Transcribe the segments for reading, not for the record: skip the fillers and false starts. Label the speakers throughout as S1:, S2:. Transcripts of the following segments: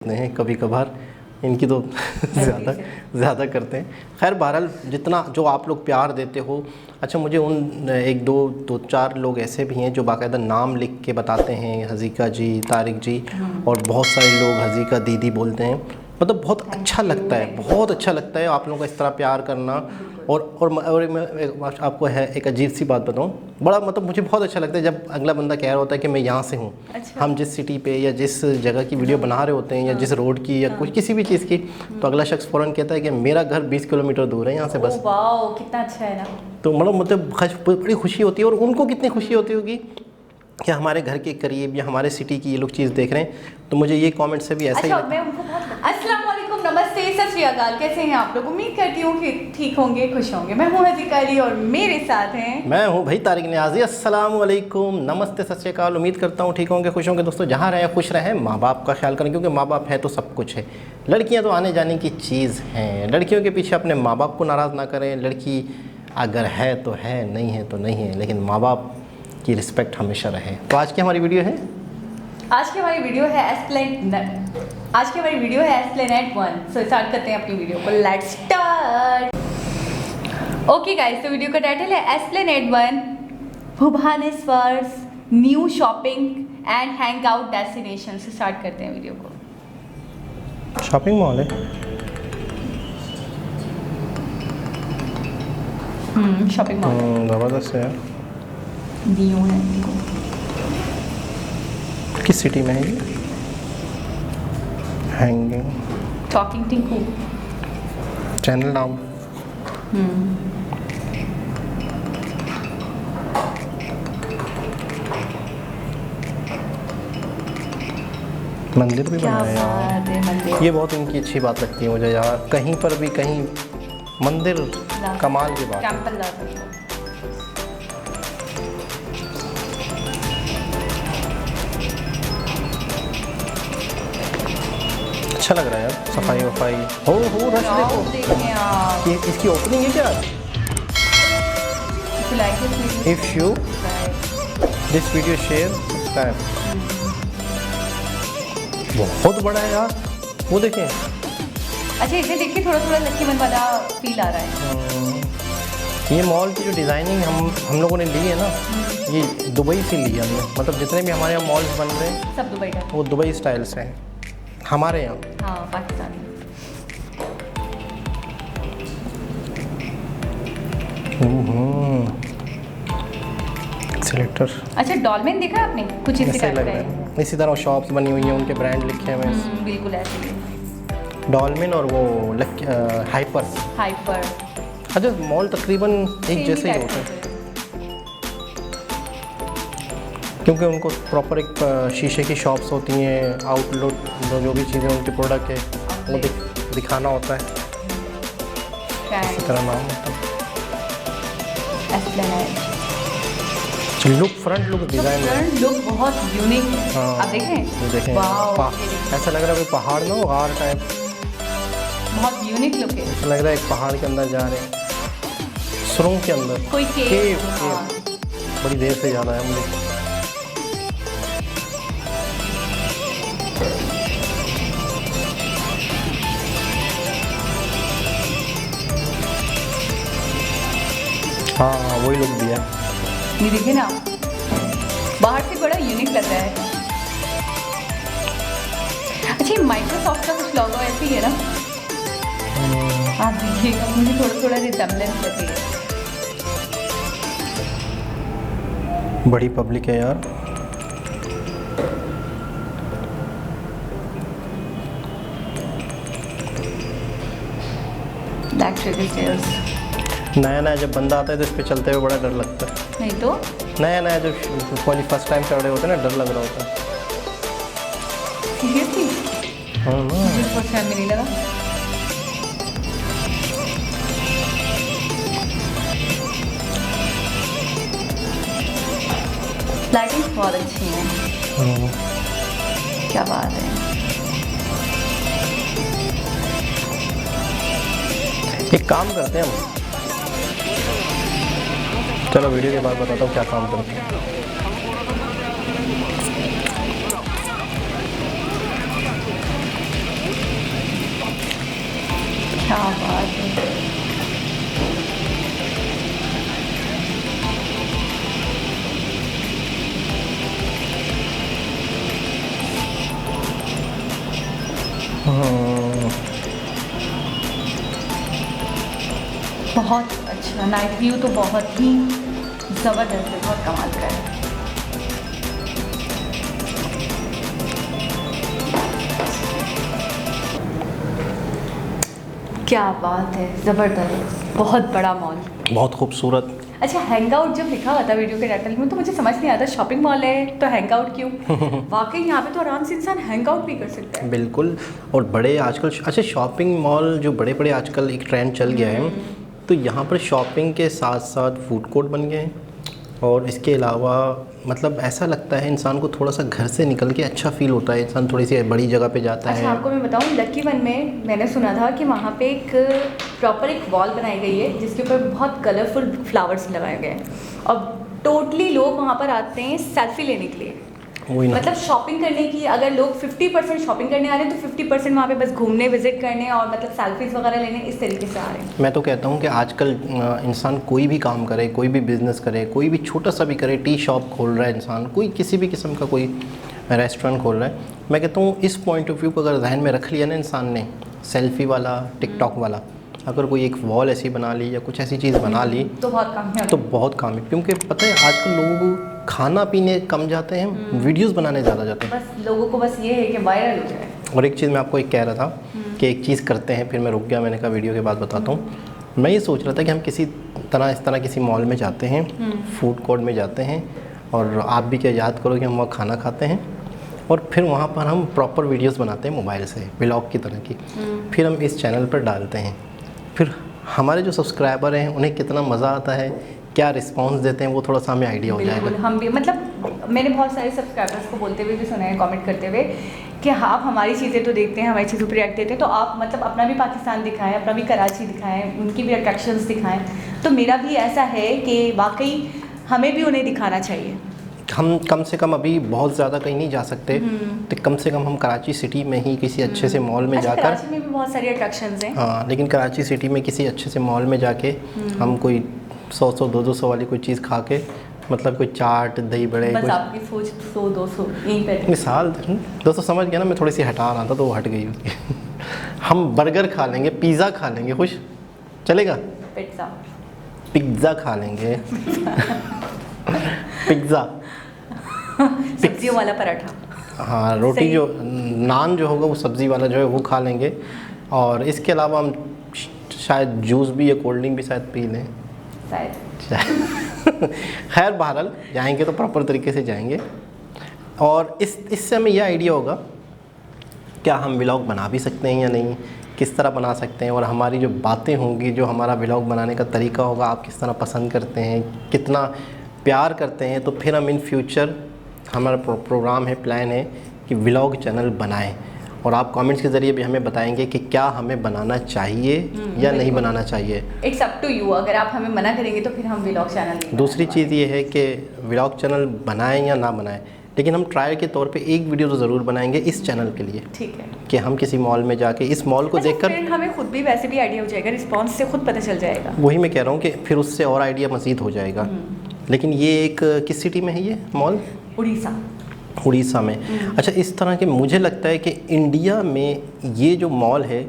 S1: हैं कभी कभार, इनकी तो ज़्यादा करते हैं। खैर बहरहाल जितना जो आप लोग प्यार देते हो। अच्छा, मुझे उन एक दो चार लोग ऐसे भी हैं जो बाकायदा नाम लिख के बताते हैं, हज़ीका जी, तारिक जी, और बहुत सारे लोग हज़ीका दीदी बोलते हैं। मतलब बहुत अच्छा लगता है, बहुत अच्छा लगता है आप लोगों का इस तरह प्यार करना। और मैं आपको है एक अजीब सी बात बताऊं, बड़ा मतलब मुझे बहुत अच्छा लगता है जब अगला बंदा कह रहा होता है कि मैं यहाँ से हूँ।
S2: अच्छा।
S1: हम जिस सिटी पे या जिस जगह की वीडियो बना रहे होते हैं या जिस रोड की या कुछ किसी भी चीज़ की, तो अगला शख्स फ़ौरन कहता है कि मेरा घर 20 किलोमीटर दूर है यहाँ से बस।
S2: वाओ, कितना अच्छा है ना।
S1: तो मतलब बड़ी खुशी होती है, और उनको कितनी खुशी होती होगी कि हमारे घर के करीब या हमारे सिटी की ये लोग चीज़ देख रहे हैं। तो मुझे ये कमेंट से भी ऐसा ही
S2: अच्छा, मैं उनको अस्सलाम वालेकुम, नमस्ते, सत श्री अकाल, कैसे हैं आप लोग? उम्मीद करती हूँ कि ठीक होंगे, खुश होंगे। मैं हूँ हज़ीका अली और मेरे साथ हैं
S1: मैं हूँ भाई तारिक नियाज़ी। अस्सलाम वालेकुम, नमस्ते, सत श्री अकाल। उम्मीद करता हूँ ठीक होंगे, खुश होंगे। दोस्तों जहाँ रहें खुश रहें, माँ बाप का ख्याल करें, क्योंकि माँ बाप है तो सब कुछ है। लड़कियाँ तो आने जाने की चीज़ हैं, लड़कियों के पीछे अपने माँ बाप को नाराज़ ना करें। लड़की अगर है तो है, नहीं है तो नहीं है, लेकिन माँ बाप की रिस्पेक्ट हमेशा रहे। तो आज की हमारी वीडियो है
S2: एस्प्लेनेड 1। सो स्टार्ट करते हैं अपनी वीडियो को। Let's start. ओके गाइस, तो वीडियो का टाइटल है Esplanade 1 Bhubaneswar's new shopping and hang out destination. से स्टार्ट करते हैं वीडियो को।
S1: शॉपिंग मॉल है।
S2: शॉपिंग मॉल
S1: ज़बरदस्त है।
S2: न्यू है।
S1: किस सिटी में है ये? हैंगिंग
S2: टॉकिंग टिंकू
S1: चैनल नाम। मंदिर भी
S2: क्या
S1: बनाया
S2: बात है, मंदिर।
S1: यार, ये बहुत इनकी अच्छी बात लगती है मुझे यार। कहीं पर भी कहीं मंदिर कमाल की बात है।
S2: टेंपल ला सकते हो।
S1: अच्छा लग रहा है यार, सफाई वफाई हो रश देखो।
S2: देखें आप।
S1: ये इसकी ओपनिंग है क्या? If you this video share subscribe. बहुत बड़ा है यार, वो देखें।
S2: अच्छा, इसे देख के थोड़ा थोड़ा लक्की मन वाला फील आ रहा है।
S1: ये मॉल की जो डिज़ाइनिंग हम लोगों ने ली है ना, ये दुबई से ली है हमने। मतलब जितने भी हमारे यहाँ मॉल्स बन रहे हैं
S2: सब दुबई का।
S1: वो दुबई स्टाइल से हैं हमारे यहाँ।
S2: हाँ, पाकिस्तानी।
S1: सिलेक्टर।
S2: अच्छा, डॉल्मेन देखा आपने? कुछ इसी
S1: ऐसे
S2: टाइप
S1: लग
S2: का
S1: रहा
S2: है।
S1: है, इसी तरह शॉप्स बनी हुई हैं, उनके ब्रांड लिखे हुए हैं।
S2: बिल्कुल ऐसे ही।
S1: डॉल्मेन और वो हाइपर। अच्छा, मॉल तकरीबन एक जैसे ही होते हैं, क्योंकि उनको प्रॉपर एक शीशे की शॉप्स होती हैं। आउटलेट जो भी चीज़ें उनके प्रोडक्ट है वो दिखाना होता है, इसी तरह नाम होता है। Look, front look, design
S2: look बहुत यूनिक है।
S1: हाँ,
S2: आप देखें,
S1: देखें। ऐसा लग रहा है कोई पहाड़ ना हो, गार टाइप।
S2: बहुत यूनिक लुक है।
S1: ऐसा लग रहा है एक पहाड़ के अंदर जा रहे हैं, सुरंग के अंदर।
S2: कोई केव।
S1: बड़ी देर से जा रहा है मुझे। हाँ, वही लुक दिया है।
S2: ये देखिए ना, बाहर से बड़ा यूनिक लग रहा है। अच्छा, माइक्रोसॉफ्ट का कुछ लोगो ऐसे ही है ना? आप देखिएगा, मुझे थोड़ा थोड़ा रिसेम्बलेंस लगेगा।
S1: बड़ी पब्लिक है यार। नया जब बंदा आता है तो इस पे चलते हुए बड़ा डर लगता है।
S2: नहीं तो
S1: नया जब कोई फर्स्ट टाइम चढ़ रहे होते हैं ना, डर लग रहा होता है।
S2: सीरियसली?
S1: हाँ ना,
S2: मुझे फर्स्ट टाइम में नहीं लगा। लाइटिंग बहुत अच्छी है। क्या बात है।
S1: एक काम करते हैं हम, चलो वीडियो के बाद बताता हूँ क्या काम करते हैं।
S2: क्या बात है। बहुत अच्छा नाइट व्यू तो बहुत ही ज़बरदस्त है, बहुत कमाल का है। क्या बात है, ज़बरदस्त, बहुत बड़ा मॉल,
S1: बहुत खूबसूरत।
S2: अच्छा हैंग आउट जब लिखा हुआ था वीडियो के टाइटल में तो मुझे समझ नहीं आता शॉपिंग मॉल है तो हैंग आउट क्यों। वाकई यहाँ पे तो आराम से इंसान हैंग आउट भी कर सकता है।
S1: बिल्कुल। और बड़े आजकल अच्छा शॉपिंग मॉल जो बड़े बड़े आजकल एक ट्रेंड चल गया है, तो यहाँ पर शॉपिंग के साथ साथ फूड कोर्ट बन गए हैं। और इसके अलावा मतलब ऐसा लगता है इंसान को थोड़ा सा घर से निकल के अच्छा फील होता है, इंसान थोड़ी सी बड़ी जगह पे जाता
S2: अच्छा
S1: है।
S2: आपको मैं बताऊँ, लकी वन में मैंने सुना था कि वहाँ पे एक प्रॉपर एक वॉल बनाई गई है जिसके ऊपर बहुत कलरफुल फ्लावर्स लगाए गए हैं और टोटली लोग वहाँ पर आते हैं सेल्फी लेने के लिए।
S1: वही ना,
S2: मतलब शॉपिंग करने की, अगर लोग 50% शॉपिंग करने आ रहे हैं तो 50% वहाँ पे बस घूमने विजिट करने और मतलब सेल्फीज वगैरह लेने इस तरीके से आ रहे हैं।
S1: मैं तो कहता हूँ कि आजकल इंसान कोई भी काम करे, कोई भी बिज़नेस करे, कोई भी छोटा सा भी करे, टी शॉप खोल रहा है इंसान, कोई किसी भी किस्म का कोई रेस्टोरेंट खोल रहा है, मैं कहता हूँ इस पॉइंट ऑफ व्यू को अगर जहन में रख लिया ना इंसान ने, सेल्फ़ी वाला, टिकटॉक वाला, अगर कोई एक वॉल ऐसी बना ली या कुछ ऐसी चीज़ बना ली
S2: तो बहुत कामयाब,
S1: तो बहुत काम है। क्योंकि पता है आजकल लोगों को खाना पीने कम जाते हैं, वीडियोस बनाने ज़्यादा जाते हैं।
S2: बस लोगों को बस ये है कि वायरल हो जाए।
S1: और एक चीज़ मैं आपको एक कह रहा था कि एक चीज़ करते हैं, फिर मैं रुक गया, मैंने कहा वीडियो के बाद बताता हूँ। मैं ये सोच रहा था कि हम किसी तरह इस तरह किसी मॉल में जाते हैं, फूड कोर्ट में जाते हैं, और आप भी क्या याद करो कि हम वहाँ खाना खाते हैं और फिर वहाँ पर हम प्रॉपर वीडियोस बनाते हैं मोबाइल से, व्लॉग की तरह की, फिर हम इस चैनल पर डालते हैं। फिर हमारे जो सब्सक्राइबर हैं उन्हें कितना मज़ा आता है, क्या रिस्पांस देते हैं, वो थोड़ा सा हमें आइडिया हो जाएगा।
S2: हम भी मतलब मैंने बहुत सारे सब्सक्राइबर्स को बोलते हुए भी सुना है, कमेंट करते हुए कि हाँ आप हमारी चीज़ें तो देखते हैं, हमारी चीज़ों पर रिएक्ट देते हैं, तो आप मतलब अपना भी पाकिस्तान दिखाएं, अपना भी कराची दिखाएं, उनकी भी अट्रैक्शंस दिखाएं। तो मेरा भी ऐसा है कि वाकई हमें भी उन्हें दिखाना चाहिए।
S1: हम कम से कम अभी बहुत ज़्यादा कहीं नहीं जा सकते, तो कम से कम हम कराची सिटी में ही किसी अच्छे से मॉल में जाकर,
S2: कराची में भी बहुत सारी अट्रैक्शंस हैं,
S1: हाँ, लेकिन कराची सिटी में किसी अच्छे से मॉल में जाके हम कोई 100 200 वाली कोई चीज़ खा के, मतलब कोई चाट, दही बड़े,
S2: बस
S1: कुछ
S2: आपकी सोच 100-200 यहीं पे
S1: मिसाल 200 समझ गया ना, मैं थोड़ी सी हटा रहा था तो वो हट गई उसकी। हम बर्गर खा लेंगे, पिज़्ज़ा खा लेंगे, खुश चलेगा, पिज़्ज़ा खा लेंगे पिज़्ज़ा,
S2: सब्जियों वाला पराठा,
S1: हाँ, रोटी जो नान जो होगा वो सब्ज़ी वाला जो है वो खा लेंगे। और इसके अलावा हम शायद जूस भी या कोल्ड ड्रिंक भी शायद पी लें
S2: शायद।
S1: खैर बहरहाल जाएंगे तो प्रॉपर तरीके से जाएंगे। और इससे हमें यह आइडिया होगा क्या हम व्लॉग बना भी सकते हैं या नहीं, किस तरह बना सकते हैं, और हमारी जो बातें होंगी, जो हमारा व्लॉग बनाने का तरीका होगा, आप किस तरह पसंद करते हैं, कितना प्यार करते हैं। तो फिर हम इन फ्यूचर हमारा प्रोग्राम है, प्लान है कि व्लॉग चैनल बनाएं, और आप कमेंट्स के ज़रिए भी हमें बताएंगे कि क्या हमें बनाना चाहिए या नहीं बनाना चाहिए।
S2: इट्स अप टू यू, अगर आप हमें मना करेंगे तो फिर हम व्लॉग चैनल। दूसरी
S1: चीज़ ये है कि व्लॉग चैनल बनाएं या ना बनाएं, लेकिन हम ट्रायल के तौर पे एक वीडियो तो ज़रूर बनाएंगे इस चैनल के लिए,
S2: ठीक है,
S1: कि हम किसी मॉल में जाके इस मॉल को देखकर
S2: हमें खुद भी वैसे भी आइडिया हो जाएगा, रिस्पांस से खुद पता चल जाएगा।
S1: वही मैं कह रहा हूँ कि फिर उससे और आइडिया मज़ीद हो जाएगा। लेकिन ये एक किस सिटी में है ये मॉल? उड़ीसा में। अच्छा, इस तरह के मुझे लगता है कि इंडिया में ये जो मॉल है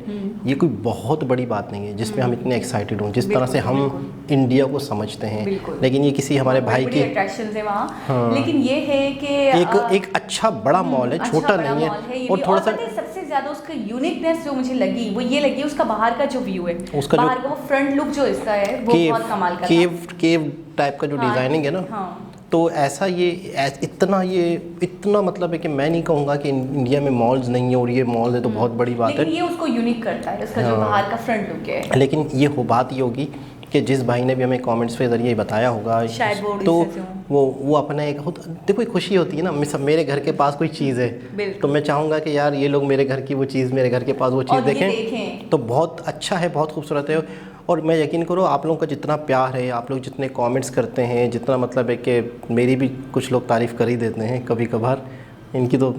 S1: ये कोई बहुत बड़ी बात नहीं है जिसमें हम इतने एक्साइटेड हों, जिस तरह से हम इंडिया को समझते हैं। लेकिन ये किसी हमारे भाई की
S2: अट्रैक्शंस है वहाँ। हाँ। लेकिन ये है कि
S1: एक अच्छा बड़ा मॉल है, छोटा नहीं है। और थोड़ा सा
S2: सबसे ज़्यादा उसका यूनिकनेस जो मुझे लगी वो ये लगी, उसका बाहर का जो व्यू है, उसका बाहर का वो फ्रंट लुक जो इसका है वो बहुत कमाल का है। केव टाइप का जो डिज़ाइनिंग है ना, तो ऐसा ये इतना मतलब है कि मैं नहीं कहूँगा कि इंडिया में मॉल्स नहीं है, और ये मॉल है तो बहुत बड़ी बात है। लेकिन ये उसको यूनिक करता है, उसका जो बाहर का फ्रंट लुक है।
S1: लेकिन ये बात ये होगी कि जिस भाई ने भी हमें कमेंट्स के जरिए बताया होगा, तो वो अपने एक देखो खुशी होती है ना, मेरे घर के पास कोई चीज़ है तो मैं चाहूँगा कि यार ये लोग मेरे घर की वो चीज़, मेरे घर के पास वो चीज़ देखें तो बहुत अच्छा है, बहुत खूबसूरत है। और मैं यकीन करो आप लोगों का जितना प्यार है, आप लोग जितने कमेंट्स करते हैं, जितना मतलब है कि मेरी भी कुछ लोग तारीफ़ कर ही देते हैं कभी कभार, इनकी तो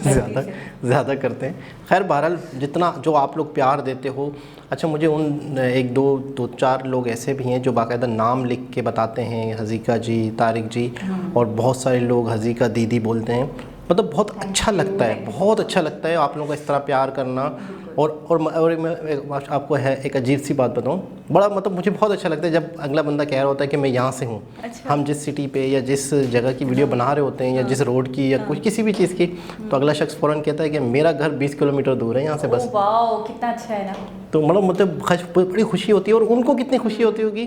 S1: ज़्यादा करते हैं। खैर बहरहाल जितना जो आप लोग प्यार देते हो, अच्छा मुझे उन एक दो चार लोग ऐसे भी हैं जो बाकायदा नाम लिख के बताते हैं, हज़ीका जी, तारिक जी, और बहुत सारे लोग हज़ीका दीदी बोलते हैं। मतलब बहुत अच्छा लगता है, बहुत अच्छा लगता है आप लोगों का इस तरह प्यार करना। और मैं आपको है एक अजीब सी बात बताऊं, बड़ा मतलब मुझे बहुत अच्छा लगता है जब अगला बंदा कह रहा होता है कि मैं यहाँ से हूँ।
S2: अच्छा।
S1: हम जिस सिटी पे या जिस जगह की वीडियो बना रहे होते हैं या जिस रोड की या कुछ किसी भी चीज़ की, तो अगला शख्स फ़ौरन कहता है कि मेरा घर 20 किलोमीटर दूर है यहाँ से बस।
S2: वाओ कितना अच्छा है ना।
S1: तो मतलब बड़ी खुशी होती है, और उनको कितनी खुशी होती होगी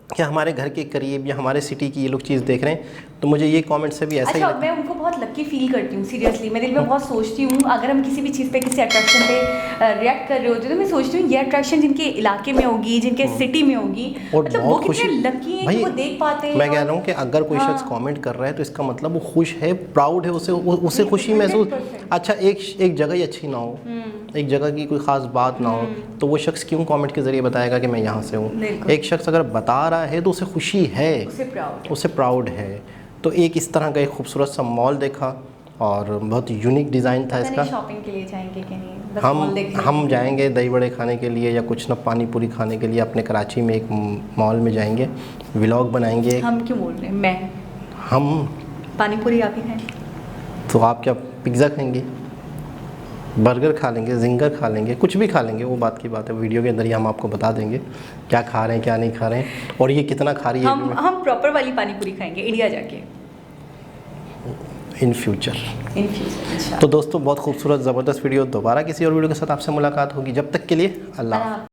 S1: कि हमारे घर के करीब या हमारे सिटी की ये लोग चीज़ देख रहे हैं। तो मुझे ये कमेंट से भी ऐसा ही
S2: अच्छा,
S1: लगता
S2: मैं उनको बहुत लकी फील करती हूँ सीरियसली। मैं दिल में बहुत सोचती हूँ, अगर हम किसी भी चीज़ पे, किसी अट्रैक्शन पे रिएक्ट कर रहे होते तो मैं सोचती हूँ ये अट्रैक्शन जिनके इलाके में होगी, जिनके सिटी में होगी,
S1: और
S2: मतलब वो कितने लकी हैं कि वो देख पाते हैं।
S1: मैं कह रहा हूँ कि अगर कोई शख्स कमेंट कर रहा है तो इसका मतलब वो खुश है, प्राउड है, उसे खुशी महसूस। अच्छा एक जगह ही अच्छी ना हो, एक जगह की कोई ख़ास बात ना हो, तो वो शख्स क्यों कमेंट के ज़रिए बताएगा कि मैं यहाँ से हूँ। एक शख्स अगर बता रहा है तो उसे खुशी है, उसे प्राउड है। तो एक इस तरह का एक खूबसूरत सा मॉल देखा और बहुत यूनिक डिज़ाइन था इसका।
S2: शॉपिंग के लिए जाएंगे कि नहीं? बस मॉल देखने
S1: हम जाएंगे दही बड़े खाने के लिए या कुछ ना पानी पूरी खाने के लिए। अपने कराची में एक मॉल में जाएंगे, व्लॉग बनाएंगे।
S2: हम क्यों बोल रहे हैं?
S1: हम
S2: पानी पूरी आप ही खाएं।
S1: तो आप क्या पिज़्ज़ा खाएंगे, बर्गर खा लेंगे, जिंगर खा लेंगे, कुछ भी खा लेंगे, वो बात की बात है। वीडियो के अंदर ही हम आपको बता देंगे क्या खा रहे हैं क्या नहीं खा रहे हैं और ये कितना खा रही है।
S2: हम प्रॉपर वाली पानी पूरी खाएंगे इंडिया जाके
S1: इन फ्यूचर। तो दोस्तों बहुत खूबसूरत ज़बरदस्त वीडियो, दोबारा किसी और वीडियो के साथ आपसे मुलाकात होगी। जब तक के लिए अल्लाह।